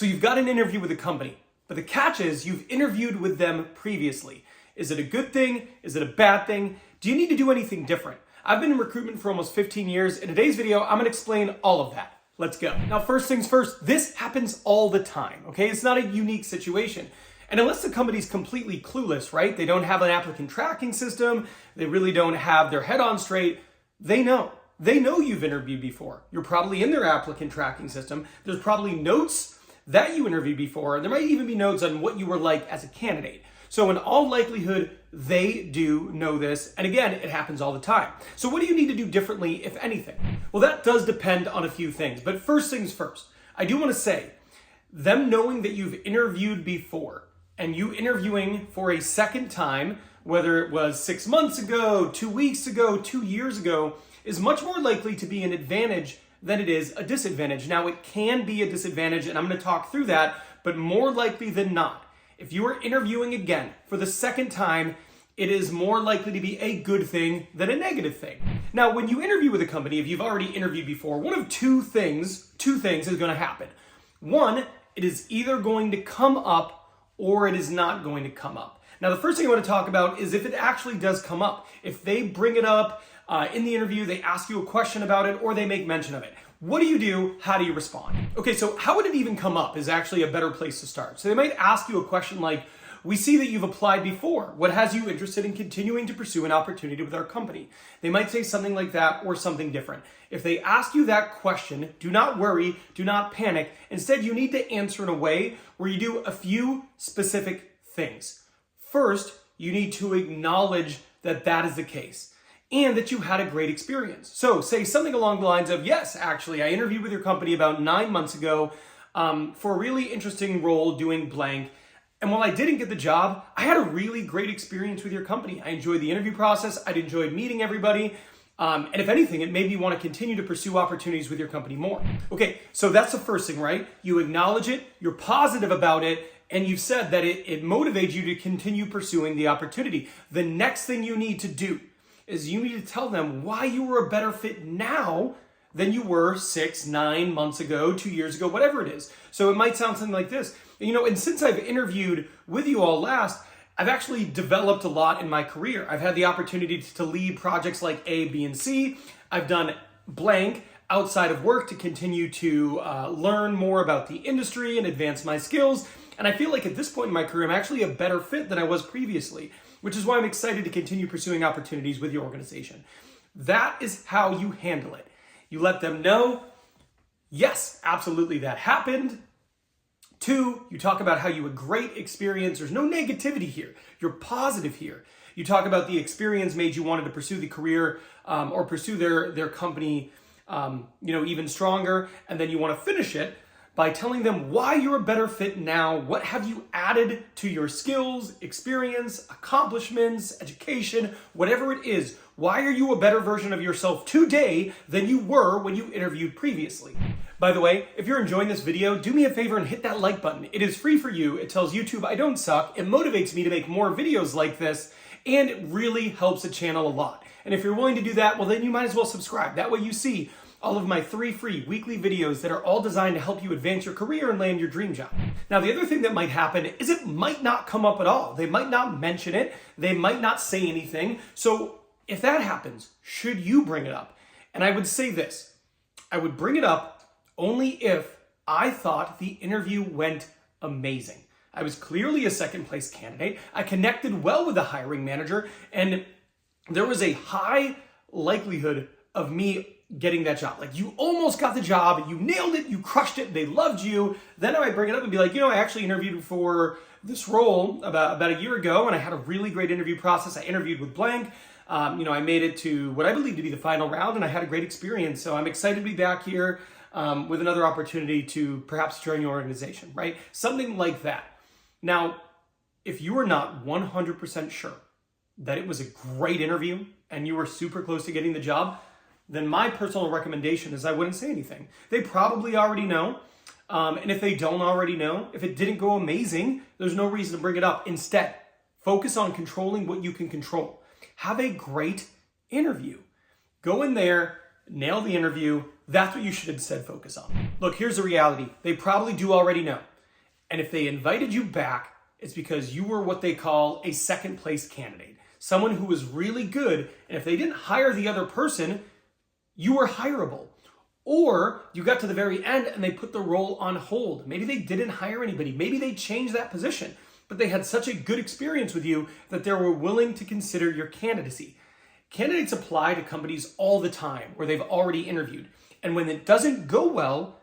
So you've got an interview with a company, but the catch is you've interviewed with them previously. Is it a good thing? Is it a bad thing? Do you need to do anything different? I've been in recruitment for almost 15 years. In today's video, I'm gonna explain all of that. Let's go. Now, first things first, this happens all the time, okay? It's not a unique situation. And unless the company's completely clueless, right? They don't have an applicant tracking system. They really don't have their head on straight. They know. They know you've interviewed before. You're probably in their applicant tracking system. There's probably notes that you interviewed before. There might even be notes on what you were like as a candidate. So in all likelihood, they do know this. And again, it happens all the time. So what do you need to do differently, if anything? Well, that does depend on a few things. But first things first, I do want to say, them knowing that you've interviewed before and you interviewing for a second time, whether it was 6 months ago, 2 weeks ago, 2 years ago, is much more likely to be an advantage than it is a disadvantage. Now, it can be a disadvantage, and I'm going to talk through that, but more likely than not, if you are interviewing again for the second time, it is more likely to be a good thing than a negative thing. Now, when you interview with a company, if you've already interviewed before, one of two things is going to happen. One, it is either going to come up or it is not going to come up. Now, the first thing I want to talk about is if it actually does come up. If they bring it up in the interview, they ask you a question about it, or they make mention of it. What do you do? How do you respond? Okay, so how would it even come up is actually a better place to start. So they might ask you a question like, we see that you've applied before. What has you interested in continuing to pursue an opportunity with our company? They might say something like that or something different. If they ask you that question, do not worry, do not panic. Instead, you need to answer in a way where you do a few specific things. First, you need to acknowledge that that is the case and that you had a great experience. So say something along the lines of, yes, actually, I interviewed with your company about 9 months ago for a really interesting role doing blank. And while I didn't get the job, I had a really great experience with your company. I enjoyed the interview process. I enjoyed meeting everybody. And if anything, it made me want to continue to pursue opportunities with your company more. Okay, so that's the first thing, right? You acknowledge it, you're positive about it, and you've said that it motivates you to continue pursuing the opportunity. The next thing you need to do is you need to tell them why you were a better fit now than you were 6, 9 months ago, 2 years ago, whatever it is. So it might sound something like this. And since I've interviewed with you all last, I've actually developed a lot in my career. I've had the opportunity to lead projects like A, B, and C. I've done blank outside of work to continue to learn more about the industry and advance my skills. And I feel like at this point in my career, I'm actually a better fit than I was previously, which is why I'm excited to continue pursuing opportunities with your organization. That is how you handle it. You let them know, yes, absolutely, that happened. 2, you talk about how you had a great experience. There's no negativity here. You're positive here. You talk about the experience made you wanted to pursue the career or pursue their company even stronger. And then you want to finish it by telling them why you're a better fit now. What have you added to your skills, experience, accomplishments, education, whatever it is. Why are you a better version of yourself today than you were when you interviewed previously? By the way, if you're enjoying this video, do me a favor and hit that like button. It is free for you. It tells YouTube I don't suck. It motivates me to make more videos like this, and it really helps the channel a lot. And if you're willing to do that, well, then you might as well subscribe. That way you see all of my 3 free weekly videos that are all designed to help you advance your career and land your dream job. Now, the other thing that might happen is it might not come up at all. They might not mention it. They might not say anything. So if that happens, should you bring it up? And I would say this, I would bring it up only if I thought the interview went amazing. I was clearly a second place candidate. I connected well with the hiring manager, and there was a high likelihood of me getting that job. Like, you almost got the job, you nailed it, you crushed it, they loved you. Then I might bring it up and be like, I actually interviewed for this role about a year ago, and I had a really great interview process. I interviewed with blank. I made it to what I believe to be the final round, and I had a great experience. So I'm excited to be back here with another opportunity to perhaps join your organization, right? Something like that. Now, if you are not 100% sure that it was a great interview and you were super close to getting the job, then my personal recommendation is I wouldn't say anything. They probably already know. And if they don't already know, if it didn't go amazing, there's no reason to bring it up. Instead, focus on controlling what you can control. Have a great interview. Go in there, nail the interview. That's what you should instead focus on. Look, here's the reality. They probably do already know. And if they invited you back, it's because you were what they call a second place candidate, someone who was really good. And if they didn't hire the other person, you were hireable. Or you got to the very end and they put the role on hold. Maybe they didn't hire anybody. Maybe they changed that position, but they had such a good experience with you that they were willing to consider your candidacy. Candidates apply to companies all the time where they've already interviewed. And when it doesn't go well,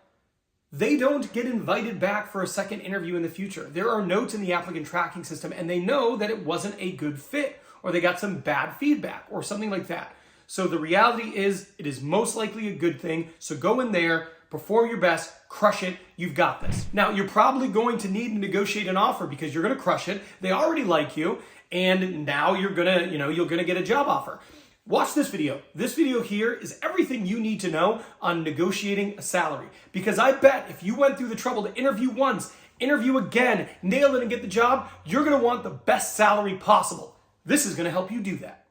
they don't get invited back for a second interview in the future. There are notes in the applicant tracking system and they know that it wasn't a good fit or they got some bad feedback or something like that. So the reality is it is most likely a good thing. So go in there, perform your best, crush it. You've got this. Now you're probably going to need to negotiate an offer because you're going to crush it. They already like you. And now you're going to get a job offer. Watch this video. This video here is everything you need to know on negotiating a salary. Because I bet if you went through the trouble to interview once, interview again, nail it and get the job, you're going to want the best salary possible. This is going to help you do that.